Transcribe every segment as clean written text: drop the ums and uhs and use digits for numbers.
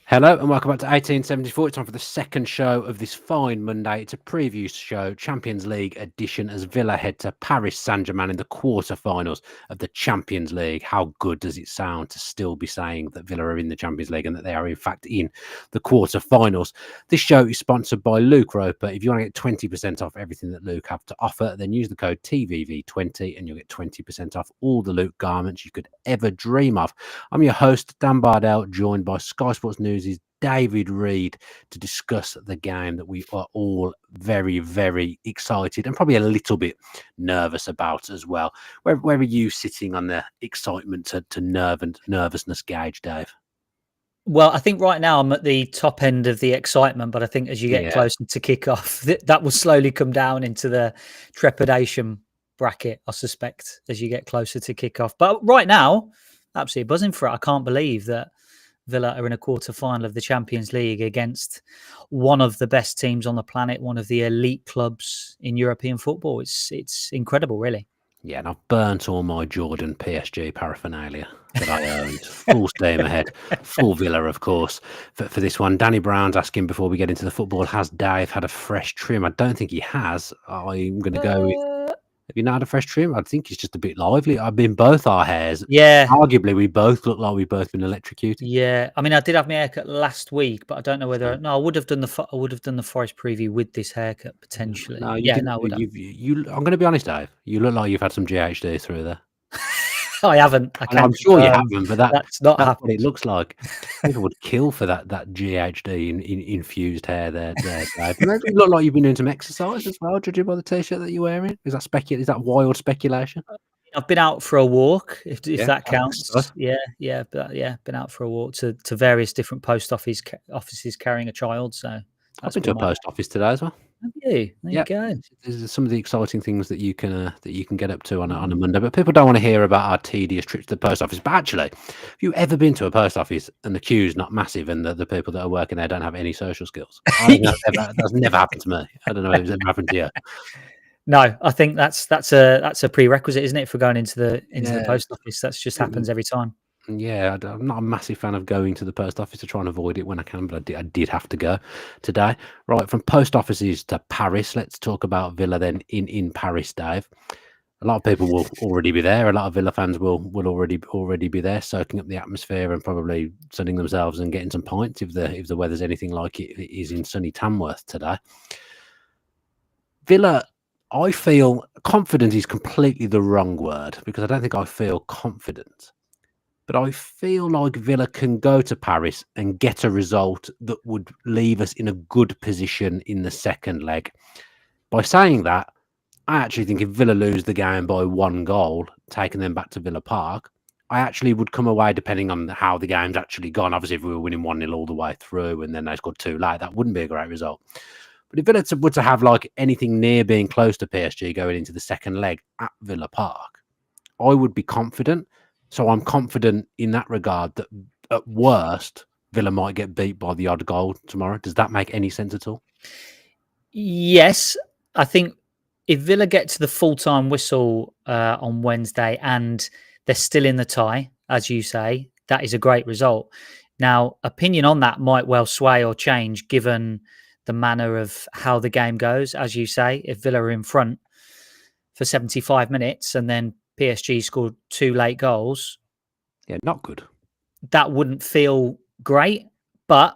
Hello and welcome back to 1874. It's time for the second show of this fine Monday. It's a preview show, Champions League edition, as Villa head to Paris Saint Germain in the quarter-finals of the Champions League. How good does it sound to still be saying that Villa are in the Champions League and that they are in fact in the quarter-finals? This show is sponsored by Luke Roper. If you want to get 20% off everything that Luke have to offer, then use the code TVV20 and you'll get 20% off all the Luke garments you could ever dream of. I'm your host, Dan Bardell, joined by Sky Sports News' David Reed to discuss the game that we are all very, very excited and probably a little bit nervous about as well. Where are you sitting on the excitement to nervousness gauge, Dave? Well, I think right now I'm at the top end of the excitement, but I think as you get Yeah. closer to kick-off, that will slowly come down into the trepidation bracket, I suspect, as you get closer to kick-off. But right now, absolutely buzzing for it. I can't believe that Villa are in a quarter-final of the Champions League against one of the best teams on the planet, one of the elite clubs in European football. It's incredible, really. Yeah, and I've burnt all my Jordan PSG paraphernalia that I owned. Full steam ahead. Full Villa, of course, for this one. Danny Brown's asking before we get into the football, has Dave had a fresh trim? I don't think he has. I'm going to go with... Have you not had a fresh trim? I think it's just a bit lively. I've been both our hairs. Yeah. Arguably, we both look like we've both been electrocuted. Yeah. I mean, I did have my haircut last week, but I don't know whether... No, I would have done the Forest preview with this haircut, potentially. No, you yeah, didn't. no, I would have. I'm going to be honest, Dave. You look like you've had some GHD through there. I haven't. I'm sure you haven't, but that's not that's happened. what it looks like. People would kill for that GHD infused hair there, Dave. You look like you've been doing some exercise as well, judging by the t-shirt that you're wearing. Is that wild speculation? I've been out for a walk, if that counts. Nice. Been out for a walk to various different post offices carrying a child. So I've been to a post office today as well. Have you? There you go. There's some of the exciting things that you can get up to on a Monday, but people don't want to hear about our tedious trips to the post office. But actually, have you ever been to a post office and the queue's not massive and the people that are working there don't have any social skills? That's never happened to me. I don't know if it's ever happened to you. No, I think that's a prerequisite, isn't it, for going into the post office? That just happens every time. Yeah, I'm not a massive fan of going to the post office. To try and avoid it when I can, but I did have to go today. Right, from post offices to Paris, let's talk about Villa then in Paris, Dave. A lot of people will already be there. A lot of Villa fans will already be there, soaking up the atmosphere and probably sunning themselves and getting some pints if the weather's anything like it is in sunny Tamworth today. Villa, I feel confident is completely the wrong word because I don't think I feel confident. But I feel like Villa can go to Paris and get a result that would leave us in a good position in the second leg. By saying that, I actually think if Villa lose the game by 1 goal, taking them back to Villa Park, I actually would come away, depending on how the game's actually gone. Obviously, if we were winning 1-0 all the way through and then they scored 2 late, that wouldn't be a great result. But if Villa were to have like anything near being close to PSG going into the second leg at Villa Park, I would be confident. So I'm confident in that regard that at worst, Villa might get beat by the odd goal tomorrow. Does that make any sense at all? Yes. I think if Villa get to the full-time whistle on Wednesday and they're still in the tie, as you say, that is a great result. Now, opinion on that might well sway or change given the manner of how the game goes. As you say, if Villa are in front for 75 minutes and then PSG scored 2 late goals. Yeah, not good. That wouldn't feel great. But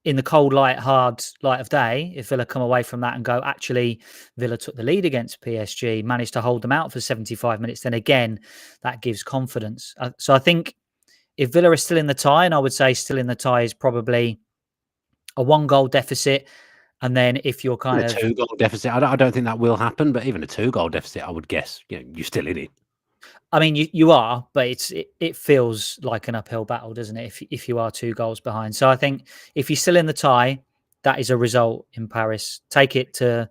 in the cold hard light of day, if Villa come away from that and go, actually, Villa took the lead against PSG, managed to hold them out for 75 minutes, then again, that gives confidence. So I think if Villa are still in the tie, and I would say still in the tie is probably a 1-goal deficit. And then if you're kind of... a 2-goal deficit, I don't think that will happen, but even a 2-goal deficit, I would guess, you're still in it. I mean, you are, but it feels like an uphill battle, doesn't it? If you are 2 goals behind. So I think if you're still in the tie, that is a result in Paris. Take it to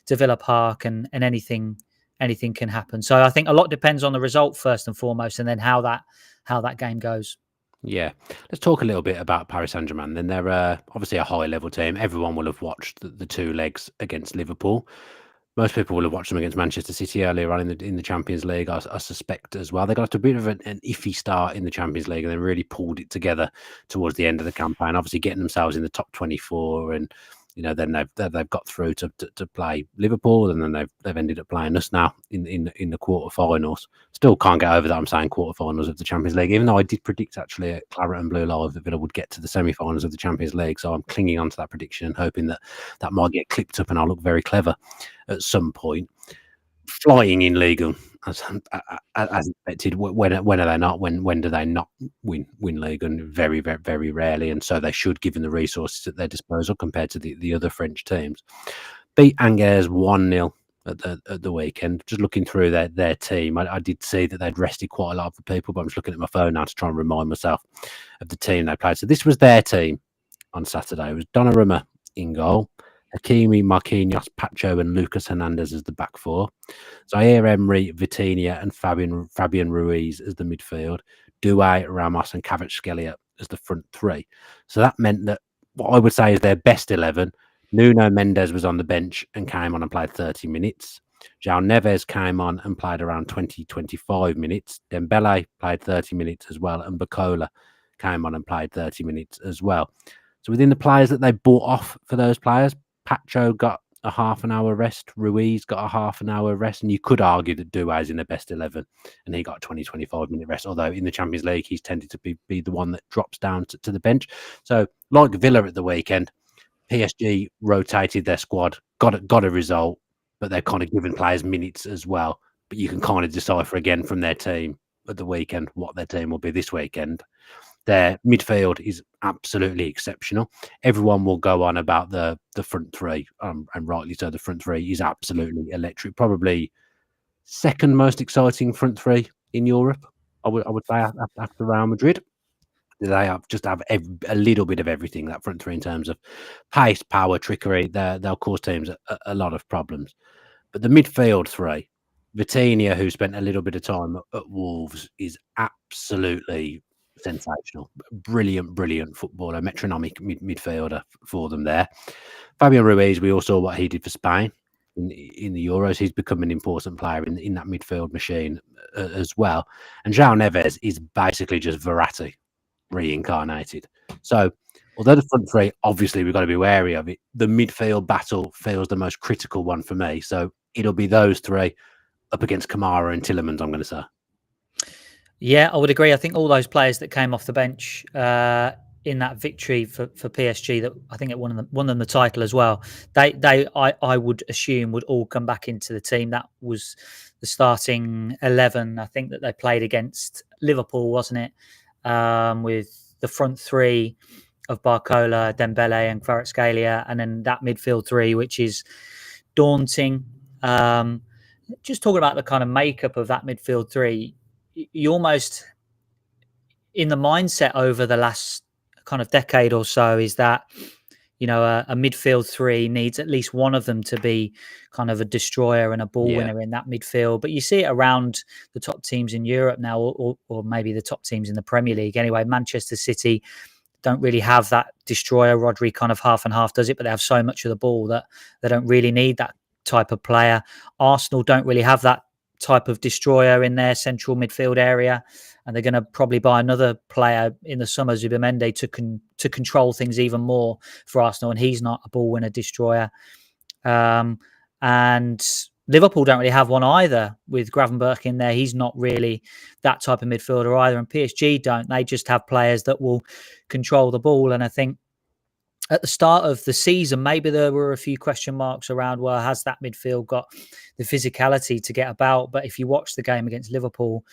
Villa Park and anything can happen. So I think a lot depends on the result first and foremost, and then how that game goes. Yeah. Let's talk a little bit about Paris Saint Germain. Then they're obviously a high level team. Everyone will have watched the 2 legs against Liverpool. Most people will have watched them against Manchester City earlier on in the Champions League, I suspect as well. They got a bit of an iffy start in the Champions League and then really pulled it together towards the end of the campaign. Obviously, getting themselves in the top 24, and then they've got through to play Liverpool, and then they've ended up playing us now in the quarterfinals. Still can't get over that I'm saying quarterfinals of the Champions League, even though I did predict actually at Claret and Blue Live that Villa would get to the semi-finals of the Champions League. So I'm clinging on to that prediction and hoping that might get clipped up and I'll look very clever at some point. Flying in Ligue, as expected. When are they not? When do they not win Ligue? Very, very, very rarely, and so they should, given the resources at their disposal compared to the other French teams. Beat Angers 1-0 at the weekend. Just looking through their team, I did see that they'd rested quite a lot of the people, but I'm just looking at my phone now to try and remind myself of the team they played. So this was their team on Saturday. It was Donnarumma in goal, Hakimi, Marquinhos, Pacho, and Lucas Hernandez as the back four. Zaire Emery, Vitinha, and Fabian Ruiz as the midfield. Doué, Ramos, and Kvaratskhelia as the front three. So that meant that what I would say is their best 11. Nuno Mendes was on the bench and came on and played 30 minutes. João Neves came on and played around 20-25 minutes. Dembele played 30 minutes as well, and Bacola came on and played 30 minutes as well. So within the players that they bought off for those players, Pacho got a half an hour rest, Ruiz got a half an hour rest, and you could argue that Doué's in the best 11 and he got a 20-25 minute rest, although in the Champions League he's tended to be the one that drops down to the bench. So like Villa at the weekend, PSG rotated their squad, got a result, but they're kind of giving players minutes as well. But you can kind of decipher again from their team at the weekend what their team will be this weekend. Their midfield is absolutely exceptional. Everyone will go on about the front three, and rightly so. The front three is absolutely electric. Probably second most exciting front three in Europe. I would say after Real Madrid. They have a little bit of everything, that front three, in terms of pace, power, trickery. They'll cause teams a lot of problems. But the midfield three, Vitinha, who spent a little bit of time at Wolves, is absolutely sensational. Brilliant footballer, metronomic midfielder for them there. Fabian Ruiz, we all saw what he did for Spain in the Euros. He's become an important player in that midfield machine as well. And João Neves is basically just Verratti reincarnated. So although the front three, obviously we've got to be wary of it, the midfield battle feels the most critical one for me. So it'll be those three up against Kamara and Tielemans, I'm going to say. Yeah, I would agree. I think all those players that came off the bench in that victory for PSG, that I think it won them the title as well. I would assume would all come back into the team. That was the starting 11. I think that they played against Liverpool, wasn't it? With the front three of Barcola, Dembele, and Kvaratskhelia, and then that midfield three, which is daunting. Just talking about the kind of makeup of that midfield three, you almost, in the mindset over the last kind of decade or so, is that a midfield three needs at least one of them to be kind of a destroyer and a ball winner in that midfield. But you see it around the top teams in Europe now, or maybe the top teams in the Premier League. Anyway, Manchester City don't really have that destroyer. Rodri kind of half and half does it, but they have so much of the ball that they don't really need that type of player. Arsenal don't really have that type of destroyer in their central midfield area, and they're going to probably buy another player in the summer, Zubimendi, to control things even more for Arsenal, and he's not a ball winner destroyer. And Liverpool don't really have one either, with Gravenberch in there. He's not really that type of midfielder either, and PSG don't. They just have players that will control the ball, and I think at the start of the season, maybe there were a few question marks around, well, has that midfield got the physicality to get about? But if you watch the game against Liverpool,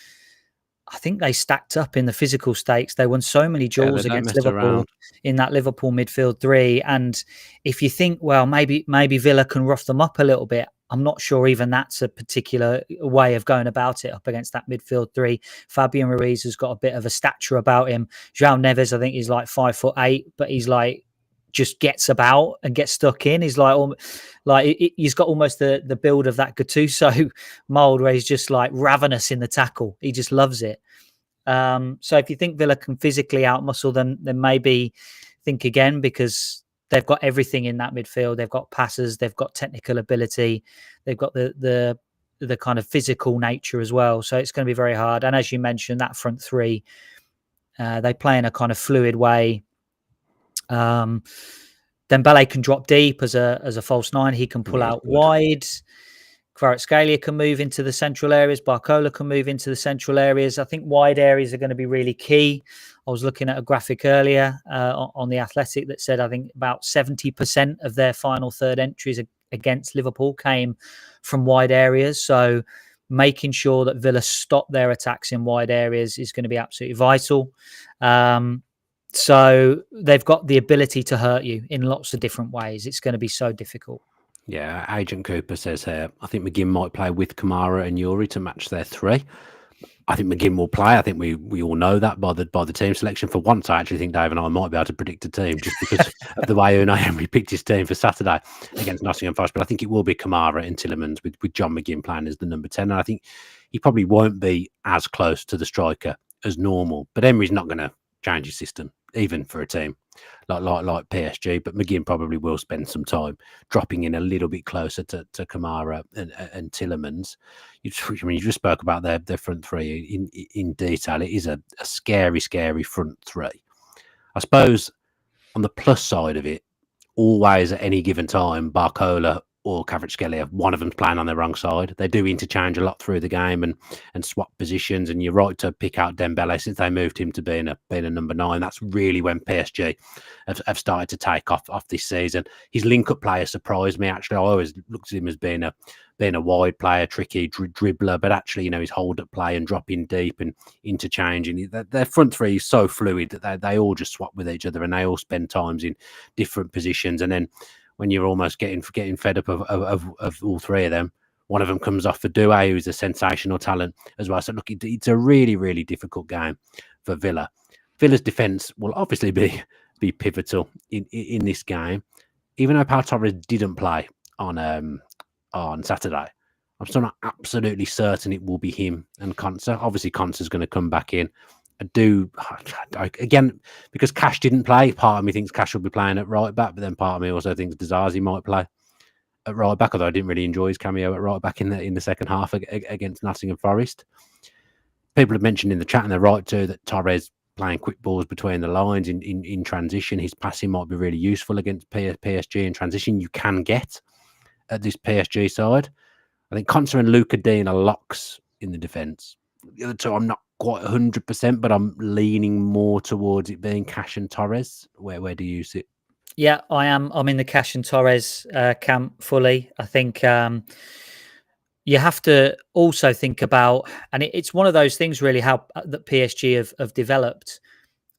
I think they stacked up in the physical stakes. They won so many duels against Liverpool in that Liverpool midfield three. And if you think, well, maybe Villa can rough them up a little bit, I'm not sure even that's a particular way of going about it up against that midfield three. Fabian Ruiz has got a bit of a stature about him. João Neves, I think he's like 5'8", but he's like, just gets about and gets stuck in. He's he's got almost the build of that Gattuso mold, where he's just like ravenous in the tackle. He just loves it. So if you think Villa can physically outmuscle them, then maybe think again, because they've got everything in that midfield. They've got passes, they've got technical ability, they've got the kind of physical nature as well. So it's going to be very hard. And as you mentioned, that front three, they play in a kind of fluid way. Dembele can drop deep as a false nine. He can pull out wide. Kvaratskhelia can move into the central areas. Barcola can move into the central areas. I think wide areas are going to be really key. I was looking at a graphic earlier on The Athletic that said I think about 70% of their final third entries against Liverpool came from wide areas. So making sure that Villa stop their attacks in wide areas is going to be absolutely vital. So they've got the ability to hurt you in lots of different ways. It's going to be so difficult. Yeah, Agent Cooper says here, I think McGinn might play with Kamara and Yuri to match their three. I think McGinn will play. I think we all know that by the team selection. For once, I actually think Dave and I might be able to predict a team just because of the way Unai Emery picked his team for Saturday against Nottingham Forest. But I think it will be Kamara and Tielemans with John McGinn playing as the number 10. And I think he probably won't be as close to the striker as normal. But Emery's not going to change his system, even for a team like PSG. But McGinn probably will spend some time dropping in a little bit closer to Kamara and Tielemans. You just spoke about their front three in detail. It is a scary front three. I suppose on the plus side of it, always at any given time, Barcola or Kvaratskhelia, one of them's playing on their wrong side. They do interchange a lot through the game and swap positions. And you're right to pick out Dembele since they moved him to being a number 9. That's really when PSG have started to take off this season. His link-up player surprised me. Actually, I always looked at him as being a wide player, tricky dribbler, but actually, his hold-up play and dropping deep and interchanging. Their front three is so fluid that they all just swap with each other and they all spend times in different positions. And then when you're almost getting fed up of all three of them, one of them comes off for Doué, who's a sensational talent as well. So look, it's a really difficult game for Villa. Villa's defence will obviously be pivotal in this game. Even though Pau Torres didn't play on Saturday, I'm still not absolutely certain it will be him and Konsa. Obviously, Konsa's going to come back in. Again, because Cash didn't play, part of me thinks Cash will be playing at right back, but then part of me also thinks Disasi might play at right back, although I didn't really enjoy his cameo at right back in the second half against Nottingham Forest. People have mentioned in the chat, and they're right too, that Torres playing quick balls between the lines in transition. His passing might be really useful against PSG in transition. You can get at this PSG side. I think Konsa and Luca Dean are locks in the defence. The other two, I'm not quite 100%, but I'm leaning more towards it being Cash and Torres. Where do you sit? Yeah, I am. I'm in the Cash and Torres camp fully. I think you have to also think about, and it's one of those things really, how that PSG have developed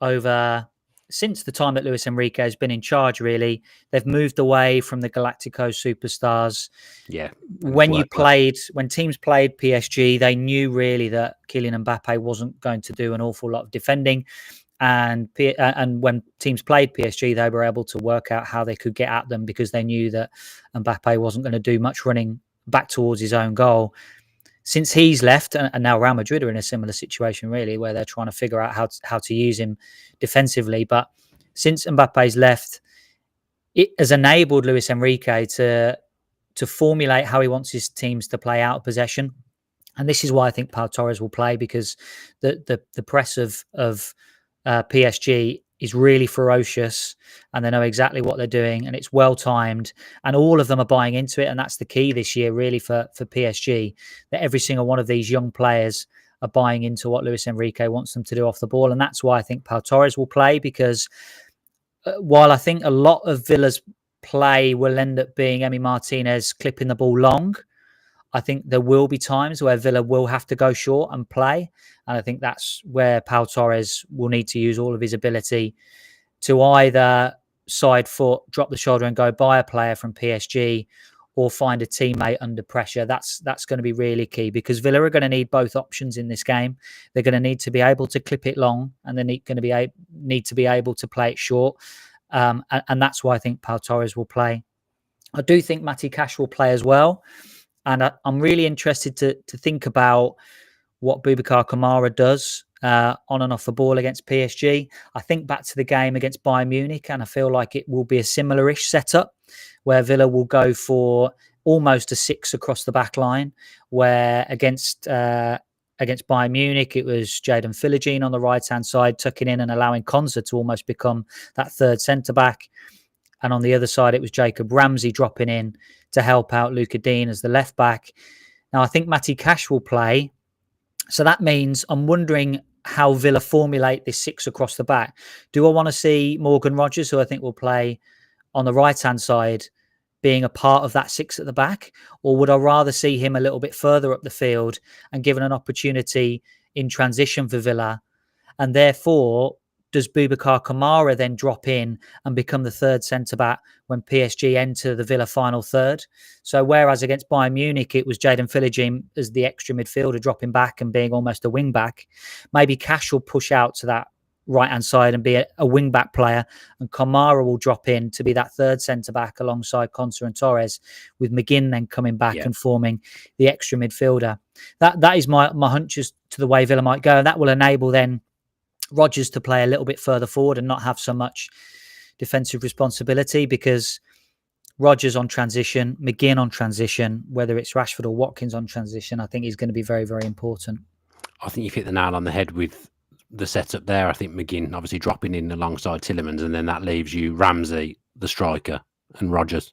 over since the time that Luis Enrique has been in charge. Really, they've moved away from the Galactico superstars. Yeah, when teams played PSG, they knew really that Kylian Mbappe wasn't going to do an awful lot of defending. And when teams played PSG, they were able to work out how they could get at them because they knew that Mbappe wasn't going to do much running back towards his own goal. Since he's left, and now Real Madrid are in a similar situation, really, where they're trying to figure out how to use him defensively. But since Mbappe's left, it has enabled Luis Enrique to formulate how he wants his teams to play out of possession. And this is why I think Pau Torres will play, because the press of PSG is really ferocious and they know exactly what they're doing and it's well timed and all of them are buying into it. And that's the key this year really for PSG, that every single one of these young players are buying into what Luis Enrique wants them to do off the ball. And that's why I think Pau Torres will play, because while I think a lot of Villa's play will end up being Emi Martinez clipping the ball long, I think there will be times where Villa will have to go short and play. And I think that's where Pau Torres will need to use all of his ability to either side foot, drop the shoulder and go by a player from PSG, or find a teammate under pressure. That's going to be really key, because Villa are going to need both options in this game. They're going to need to be able to clip it long, and they're going to need to be able to play it short. And that's why I think Pau Torres will play. I do think Matty Cash will play as well. And I'm really interested to think about what Boubacar Kamara does on and off the ball against PSG. I think back to the game against Bayern Munich, and I feel like it will be a similar-ish setup where Villa will go for almost a 6 across the back line, where against Bayern Munich, it was Jadon Philogene on the right-hand side, tucking in and allowing Konsa to almost become that third centre-back. And on the other side, it was Jacob Ramsey dropping in to help out Luca Dean as the left-back. Now, I think Matty Cash will play. So that means I'm wondering how Villa formulate this 6 across the back. Do I want to see Morgan Rogers, who I think will play on the right-hand side, being a part of that 6 at the back? Or would I rather see him a little bit further up the field and given an opportunity in transition for Villa? And therefore, does Boubacar Kamara then drop in and become the third centre-back when PSG enter the Villa final third? So whereas against Bayern Munich, it was Jadon Philogene as the extra midfielder dropping back and being almost a wing-back, maybe Cash will push out to that right-hand side and be a wing-back player, and Kamara will drop in to be that third centre-back alongside Konsa and Torres, with McGinn then coming back and forming the extra midfielder. That is my hunches to the way Villa might go, and that will enable then Rodgers to play a little bit further forward and not have so much defensive responsibility, because Rodgers on transition, McGinn on transition, whether it's Rashford or Watkins on transition, I think is going to be very, very important. I think you've hit the nail on the head with the setup there. I think McGinn obviously dropping in alongside Tielemans, and then that leaves you Ramsey, the striker, and Rodgers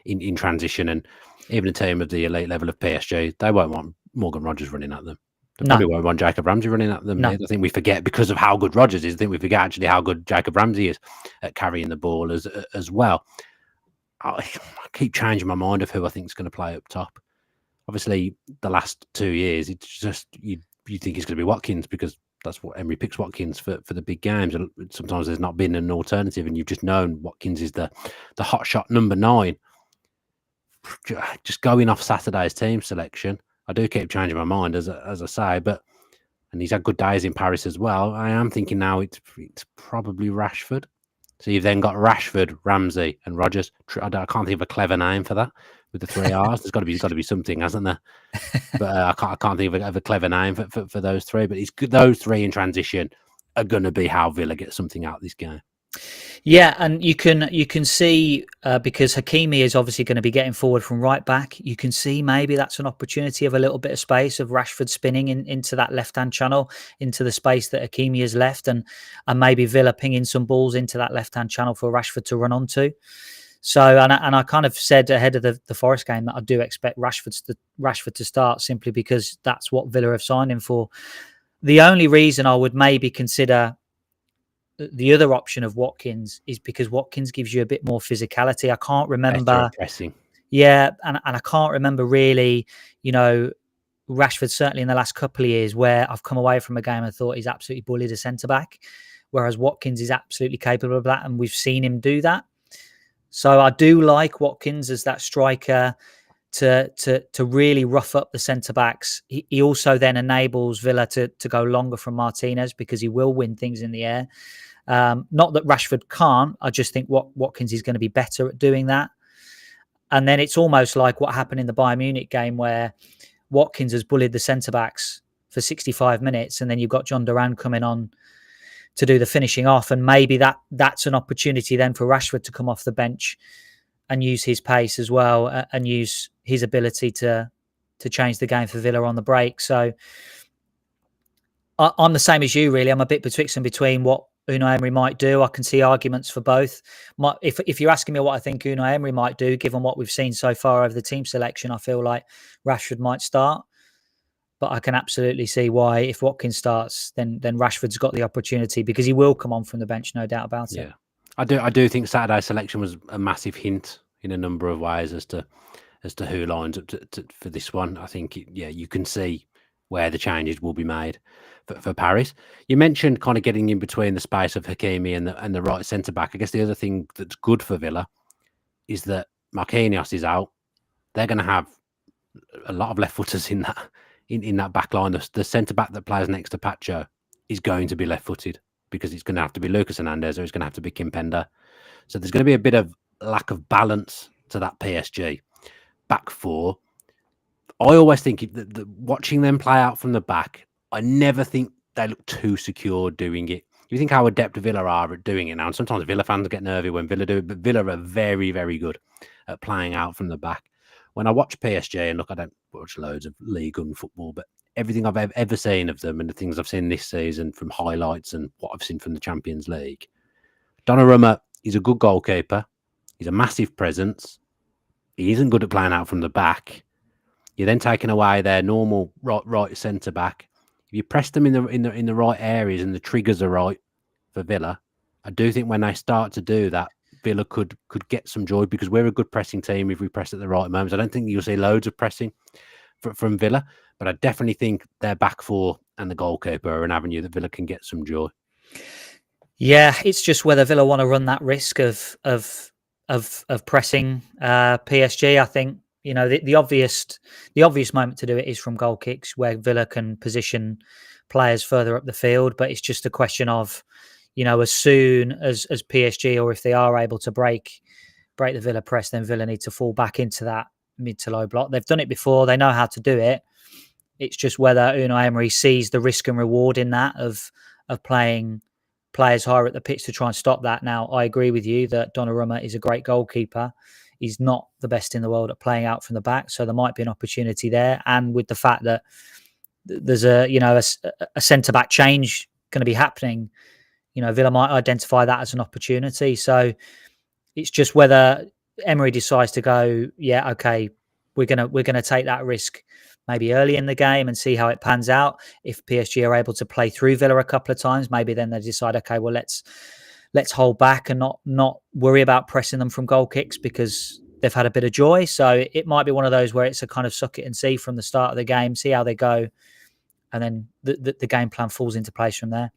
in transition. And even a team of the elite level of PSG, they won't want Morgan Rodgers running at them. They probably won't want Jacob Ramsey running at them. I think we forget, because of how good Rodgers is, I think we forget actually how good Jacob Ramsey is at carrying the ball as well. I keep changing my mind of who I think is going to play up top. Obviously, the last 2 years, it's just you think it's going to be Watkins, because that's what Emery picks, Watkins for the big games. And sometimes there's not been an alternative, and you've just known Watkins is the hot shot number 9. Just going off Saturday's team selection, I do keep changing my mind, as I say, and he's had good days in Paris as well. I am thinking now it's probably Rashford. So you've then got Rashford, Ramsey, and Rodgers. I can't think of a clever name for that with the 3 R's. There's got to be something, hasn't there? But I can't think of a clever name for those 3. But it's good, those 3 in transition are going to be how Villa get something out of this game. Yeah, and you can see, because Hakimi is obviously going to be getting forward from right back, you can see maybe that's an opportunity of a little bit of space of Rashford spinning into that left-hand channel, into the space that Hakimi has left, and maybe Villa pinging some balls into that left-hand channel for Rashford to run onto. So, and I kind of said ahead of the Forest game that I do expect Rashford to start, simply because that's what Villa have signed him for. The only reason I would maybe consider the other option of Watkins is because Watkins gives you a bit more physicality. I can't remember pressing. Yeah, and I can't remember really, Rashford, certainly in the last couple of years, where I've come away from a game and thought he's absolutely bullied a centre-back, whereas Watkins is absolutely capable of that, and we've seen him do that. So I do like Watkins as that striker to really rough up the centre-backs. He also then enables Villa to go longer from Martinez, because he will win things in the air. Not that Rashford can't. I just think Watkins is going to be better at doing that. And then it's almost like what happened in the Bayern Munich game, where Watkins has bullied the centre-backs for 65 minutes, and then you've got John Duran coming on to do the finishing off. And maybe that's an opportunity then for Rashford to come off the bench and use his pace as well, and use his ability to change the game for Villa on the break. So I'm the same as you, really. I'm a bit betwixt and between what Unai Emery might do. I can see arguments for both. If you're asking me what I think Unai Emery might do, given what we've seen so far over the team selection, I feel like Rashford might start. But I can absolutely see why, if Watkins starts, then Rashford's got the opportunity, because he will come on from the bench, no doubt about it. I do think Saturday's selection was a massive hint in a number of ways as to who lines up for this one. I think you can see where the changes will be made for Paris. You mentioned kind of getting in between the space of Hakimi and the right centre back. I guess the other thing that's good for Villa is that Marquinhos is out. They're going to have a lot of left footers in that back line. The centre back that plays next to Pacho is going to be left footed, because it's going to have to be Lucas Hernandez, or it's going to have to be Kimpembe. So there's going to be a bit of lack of balance to that PSG back 4. I always think that watching them play out from the back, I never think they look too secure doing it. You think how adept Villa are at doing it now, and sometimes Villa fans get nervy when Villa do it, but Villa are very, very good at playing out from the back. When I watch PSG, and look, I don't watch loads of League and football, but everything I've ever seen of them and the things I've seen this season from highlights and what I've seen from the Champions League, Donnarumma is a good goalkeeper. He's a massive presence. He isn't good at playing out from the back. You're then taking away their normal right centre back. If you press them in the right areas and the triggers are right for Villa, I do think when they start to do that, Villa could get some joy, because we're a good pressing team if we press at the right moments. I don't think you'll see loads of pressing from Villa, but I definitely think their back four and the goalkeeper are an avenue that Villa can get some joy. Yeah, it's just whether Villa want to run that risk of pressing PSG. I think, you know, the obvious moment to do it is from goal kicks, where Villa can position players further up the field. But it's just a question of, you know, as soon as PSG, or if they are able to break the Villa press, then Villa need to fall back into that mid to low block. They've done it before; they know how to do it. It's just whether Unai Emery sees the risk and reward in that of playing players higher at the pitch to try and stop that. Now, I agree with you that Donnarumma is a great goalkeeper. He's not the best in the world at playing out from the back, so there might be an opportunity there. And with the fact that there's a centre back change going to be happening, you know, Villa might identify that as an opportunity. So it's just whether Emery decides to go, yeah, okay, we're gonna take that risk maybe early in the game and see how it pans out. If PSG are able to play through Villa a couple of times, maybe then they decide, okay, well, let's hold back and not worry about pressing them from goal kicks, because they've had a bit of joy. So it might be one of those where it's a kind of suck it and see from the start of the game, see how they go, and then the game plan falls into place from there.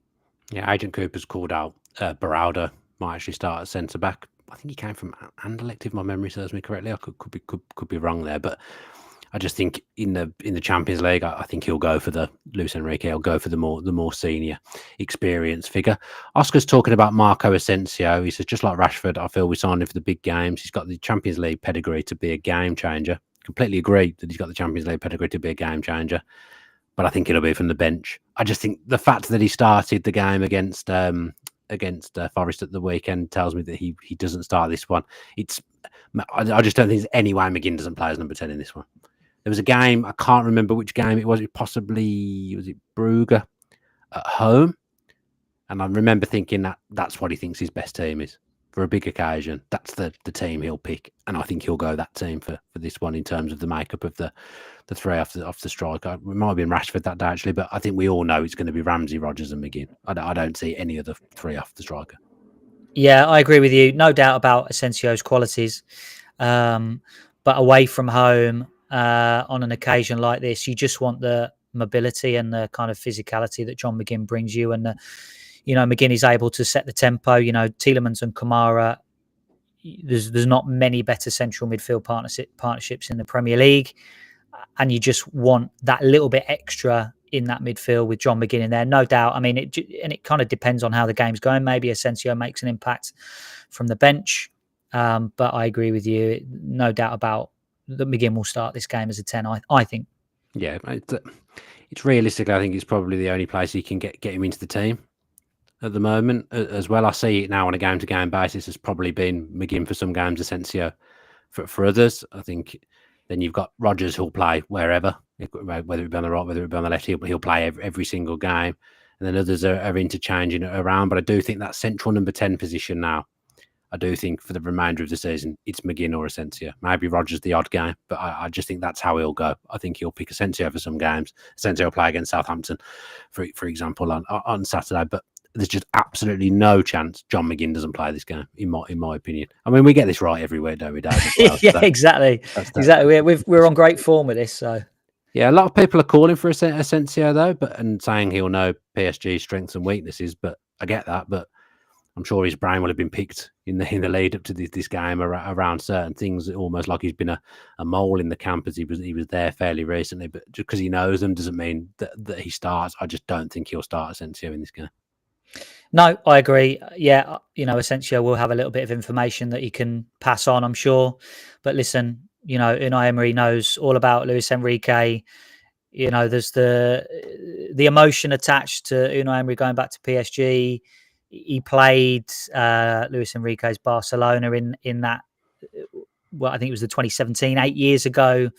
Yeah, Agent Cooper's called out Bardell might actually start at centre back. I think he came from Anderlecht, if my memory serves me correctly. I could be wrong there, but I just think in the Champions League, I think he'll go for the Luis Enrique. He'll go for the more senior, experienced figure. Oscar's talking about Marco Asensio. He says, just like Rashford, I feel we signed him for the big games. He's got the Champions League pedigree to be a game changer. Completely agree that he's got the Champions League pedigree to be a game changer, but I think it'll be from the bench. I just think the fact that he started the game against Forest at the weekend tells me that he doesn't start this one. I just don't think there's any way McGinn doesn't play as number 10 in this one. There was a game, I can't remember which game it was. Was it Brugge at home? And I remember thinking that's what he thinks his best team is for a big occasion. That's the team he'll pick, and I think he'll go that team for this one in terms of the makeup of the three off the striker. It might have been Rashford that day actually, but I think we all know it's going to be Ramsey, Rodgers, and McGinn. I don't see any other three off the striker. Yeah, I agree with you. No doubt about Asensio's qualities, but away from home on an occasion like this, you just want the mobility and the kind of physicality that John McGinn brings you, and McGinn is able to set the tempo. You know, Tielemans and Kamara. There's not many better central midfield partnerships in the Premier League, and you just want that little bit extra in that midfield with John McGinn in there, no doubt. I mean, it kind of depends on how the game's going. Maybe Asensio makes an impact from the bench, but I agree with you. No doubt about that McGinn will start this game as a 10, I think. Yeah, it's realistic. I think it's probably the only place he can get him into the team at the moment as well. I see it now on a game-to-game basis. It's probably been McGinn for some games, Asensio for others. I think then you've got Rodgers who'll play wherever, whether it be on the right, whether it be on the left, he'll play every single game. And then others are interchanging it around. But I do think that central number 10 position now, I do think for the remainder of the season, it's McGinn or Asensio. Maybe Rodgers the odd game, but I just think that's how he'll go. I think he'll pick Asensio for some games. Asensio will play against Southampton, for example, on Saturday. But there's just absolutely no chance John McGinn doesn't play this game, in my opinion. I mean, we get this right everywhere, don't we, Dave? Well, yeah, exactly. Exactly. We're on great form with this, so. Yeah, a lot of people are calling for Asensio, though, and saying he'll know PSG's strengths and weaknesses, but I get that, but I'm sure his brain will have been picked in the lead up to this game around certain things, almost like he's been a mole in the camp as he was there fairly recently. But just because he knows them doesn't mean that he starts. I just don't think he'll start Asensio in this game. No, I agree. Yeah, Asensio will have a little bit of information that he can pass on, I'm sure. But listen, Unai Emery knows all about Luis Enrique. there's the emotion attached to Unai Emery going back to PSG. He played Luis Enrique's Barcelona in that. Well, I think it was the 2017, 8 years ago.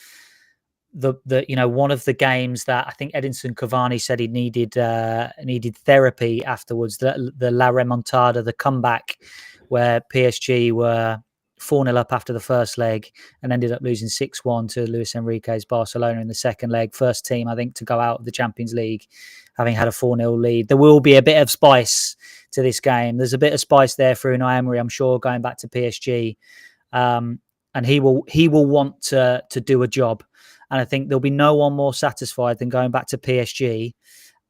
One of the games that I think Edinson Cavani said he needed therapy afterwards. The La Remontada, the comeback, where PSG were 4-0 up after the first leg and ended up losing 6-1 to Luis Enrique's Barcelona in the second leg. First team, I think, to go out of the Champions League, having had a 4-0 lead. There will be a bit of spice to this game. There's a bit of spice there for Unai Emery, I'm sure, going back to PSG. And he will want to do a job. And I think there'll be no one more satisfied than going back to PSG.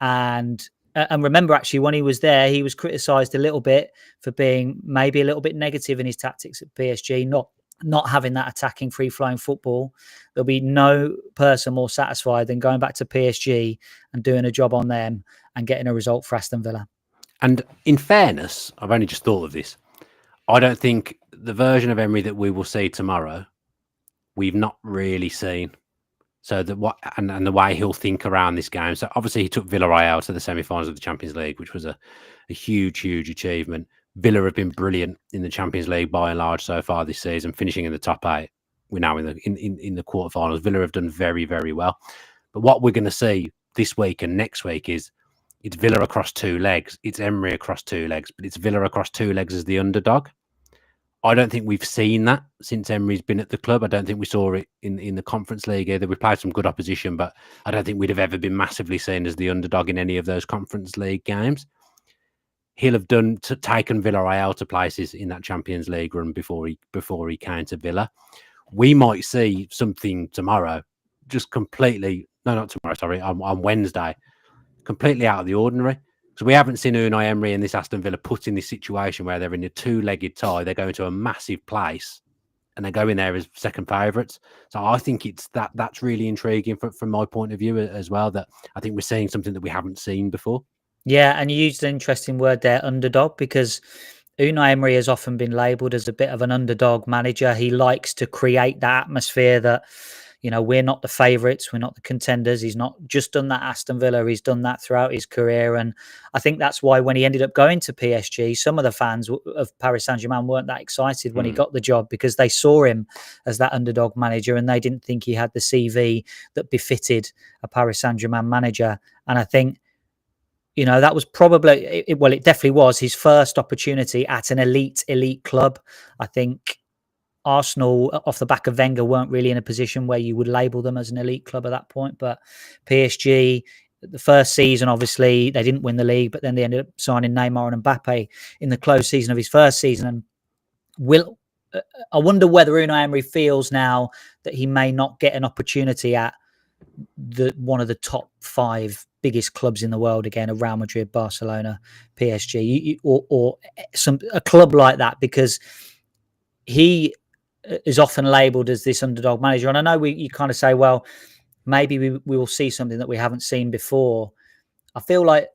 And remember, actually, when he was there, he was criticised a little bit for being maybe a little bit negative in his tactics at PSG, not having that attacking, free-flowing football. There'll be no person more satisfied than going back to PSG and doing a job on them and getting a result for Aston Villa. And in fairness, I've only just thought of this. I don't think the version of Emery that we will see tomorrow, we've not really seen. So the way he'll think around this game. So obviously he took Villarreal to the semi-finals of the Champions League, which was a huge achievement. Villa have been brilliant in the Champions League by and large so far this season, finishing in the top 8. We're now in the quarterfinals. Villa have done very, very well. But what we're going to see this week and next week is it's Villa across 2 legs. It's Emery across 2 legs, but it's Villa across 2 legs as the underdog. I don't think we've seen that since Emery's been at the club. I don't think we saw it in the Conference League either. We played some good opposition, but I don't think we'd have ever been massively seen as the underdog in any of those Conference League games. He'll have taken Villarreal to places in that Champions League run before he came to Villa. We might see something tomorrow, just completely, no, not tomorrow, sorry, on Wednesday, completely out of the ordinary. So we haven't seen Unai Emery and this Aston Villa put in this situation where they're in a 2-legged tie. They're going to a massive place and they're going there as second favourites. So I think that's really intriguing from my point of view as well, that I think we're seeing something that we haven't seen before. Yeah, and you used an interesting word there, underdog, because Unai Emery has often been labelled as a bit of an underdog manager. He likes to create that atmosphere that, we're not the favourites, we're not the contenders. He's not just done that Aston Villa, he's done that throughout his career. And I think that's why when he ended up going to PSG, some of the fans of Paris Saint Germain weren't that excited when he got the job, because they saw him as that underdog manager and they didn't think he had the CV that befitted a Paris Saint Germain manager. And I think, that was probably, it definitely was his first opportunity at an elite club. I think Arsenal, off the back of Wenger, weren't really in a position where you would label them as an elite club at that point. But PSG, the first season, obviously, they didn't win the league, but then they ended up signing Neymar and Mbappe in the close season of his first season. And I wonder whether Unai Emery feels now that he may not get an opportunity at one of the top 5 biggest clubs in the world again, of Real Madrid, Barcelona, PSG, or a club like that, because he is often labelled as this underdog manager. And I know you kind of say, well, maybe we will see something that we haven't seen before. I feel like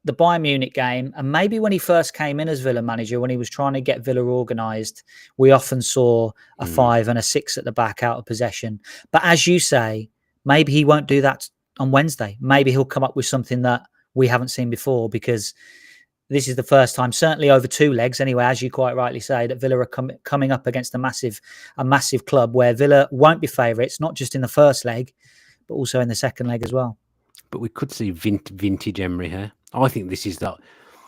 the Bayern Munich game, and maybe when he first came in as Villa manager, when he was trying to get Villa organised, we often saw a 5 and a 6 at the back out of possession. But as you say, maybe he won't do that on Wednesday. Maybe he'll come up with something that we haven't seen before, because this is the first time, certainly over 2 legs anyway, as you quite rightly say, that Villa are coming up against a massive club where Villa won't be favourites, not just in the first leg, but also in the second leg as well. But we could see vintage Emery here. I think this is that.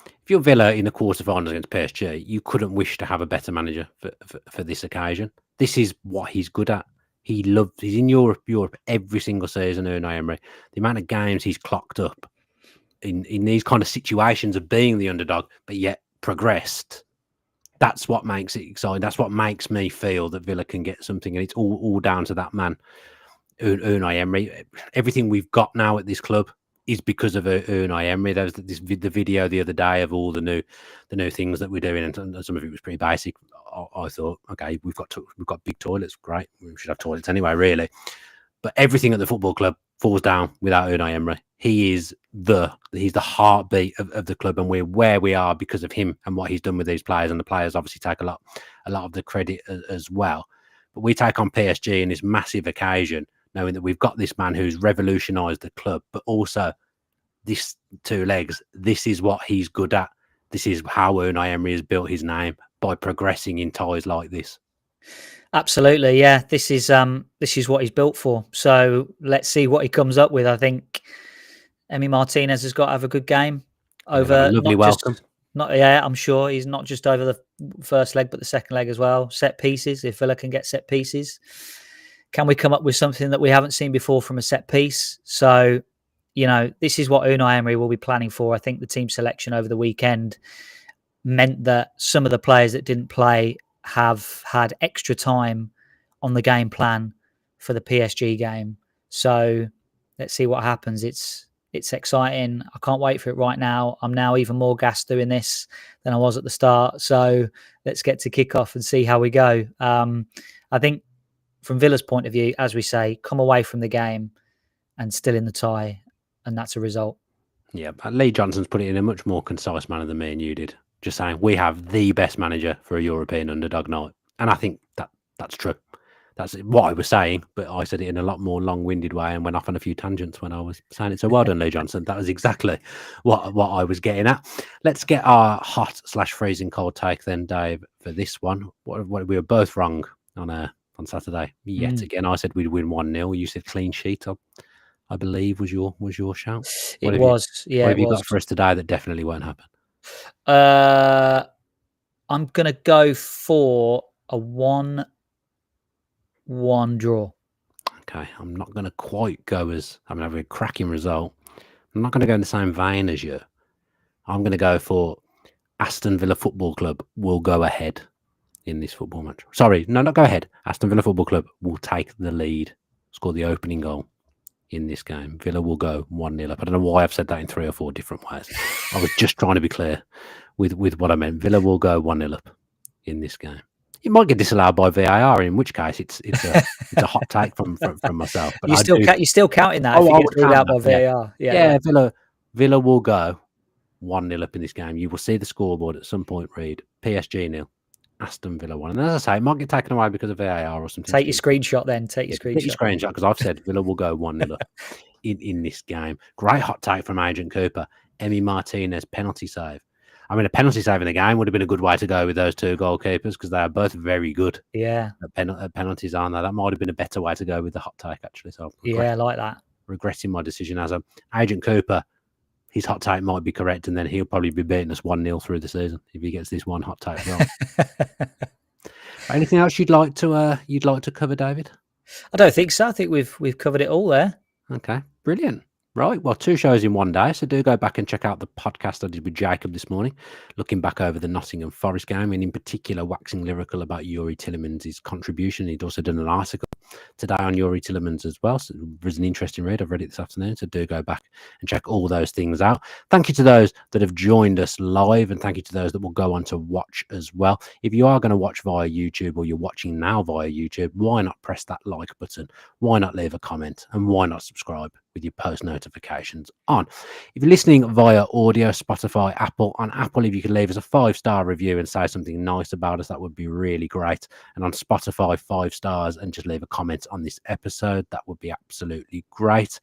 If you're Villa in the quarterfinals against PSG, you couldn't wish to have a better manager for this occasion. This is what he's good at. He's in Europe every single season, Unai Emery. The amount of games he's clocked up in these kind of situations of being the underdog, but yet progressed. That's what makes it exciting. That's what makes me feel that Villa can get something, and it's all down to that man, Unai Emery. Everything we've got now at this club is because of Unai Emery. There was the video the other day of all the new things that we're doing, and some of it was pretty basic. I thought, okay, we've got big toilets, great. We should have toilets anyway, really. But everything at the football club falls down without Unai Emery. He's the heartbeat of the club, and we're where we are because of him and what he's done with these players. And the players obviously take a lot of the credit as well. But we take on PSG in this massive occasion, knowing that we've got this man who's revolutionised the club, but also this 2 legs, this is what he's good at. This is how Unai Emery has built his name, by progressing in ties like this. Absolutely, yeah. This is what he's built for. So let's see what he comes up with. I think Emi Martinez has got to have a good game over lovely welcome. I'm sure he's not just over the first leg, but the second leg as well. Set pieces, if Villa can get set pieces. Can we come up with something that we haven't seen before from a set piece? So, this is what Unai Emery will be planning for. I think the team selection over the weekend meant that some of the players that didn't play have had extra time on the game plan for the PSG game. So let's see what happens. It's exciting. I can't wait for it right now. I'm now even more gassed doing this than I was at the start. So let's get to kick off and see how we go. I think from Villa's point of view, as we say, come away from the game and still in the tie, and that's a result. Yeah, but Lee Johnson's put it in a much more concise manner than me and you did. Just saying, we have the best manager for a European underdog night. And I think that's true. That's what I was saying, but I said it in a lot more long-winded way and went off on a few tangents when I was saying it. So well done, Lee Johnson. That was exactly what I was getting at. Let's get our hot/freezing cold take then, Dave, for this one. What we were both wrong on Saturday. Yet again, I said we'd win 1-0. You said clean sheet. I believe was your shout. What have you got for us today that definitely won't happen? I'm gonna go for a 1-1 draw. Okay, I'm not going to quite go as I'm having a cracking result. I'm not going to go in the same vein as you. I'm going to go for Aston Villa Football Club will go ahead in this football match. Sorry, no, not go ahead. Aston Villa Football Club will take the lead, score the opening goal in this game. Villa will go 1-0 up. I don't know why I've said that in 3 or 4 different ways. I was just trying to be clear with what I meant. Villa will go 1-0 up in this game. It might get disallowed by VAR, in which case it's a hot take from myself. But you're still counting that if it gets ruled out by VAR. Yeah, Villa will go 1-0 up in this game. You will see the scoreboard at some point read PSG 0, Aston Villa 1. And as I say, it might get taken away because of VAR or something. Take your screenshot then. Take your screenshot because I've said Villa will go 1-0 up in this game. Great hot take from Agent Cooper. Emi Martinez penalty save. I mean, a penalty save in the game would have been a good way to go with those 2 goalkeepers because they are both very good. Yeah, at penalties, aren't they? That might have been a better way to go with the hot take, actually. So I like that. Regretting my decision as Agent Cooper. His hot take might be correct, and then he'll probably be beating us 1-0 through the season if he gets this one hot take wrong. Anything else you'd like to cover, David? I don't think so. I think we've covered it all there. Okay, brilliant. Right, well, 2 shows in one day, so do go back and check out the podcast I did with Jacob this morning, looking back over the Nottingham Forest game, and in particular waxing lyrical about Yuri Tillemans' contribution. He'd also done an article today on Yuri Tillemans as well, so it was an interesting read. I've read it this afternoon, so do go back and check all those things out. Thank you to those that have joined us live, and thank you to those that will go on to watch as well. If you are going to watch via YouTube, or you're watching now via YouTube, why not press that like button? Why not leave a comment? And why not subscribe with your post notifications on? If you're listening via audio, Spotify, Apple, on Apple, if you could leave us a 5-star review and say something nice about us, that would be really great. And on Spotify, 5 stars and just leave a comment on this episode, that would be absolutely great.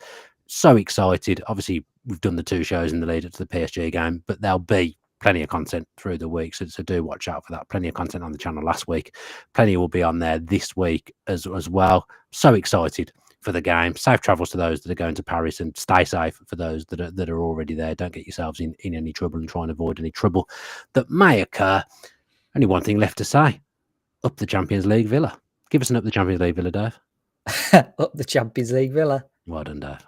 So excited. Obviously, we've done the 2 shows in the lead up to the PSG game, but there'll be plenty of content through the week, so do watch out for that. Plenty of content on the channel last week. Plenty will be on there this week as well. So excited for the game. Safe travels to those that are going to Paris, and stay safe for those that are already there. Don't get yourselves in any trouble, and try and avoid any trouble that may occur. Only one thing left to say. Up the Champions League, Villa. Give us an up the Champions League, Villa, Dave. Up the Champions League, Villa. Well done, Dave.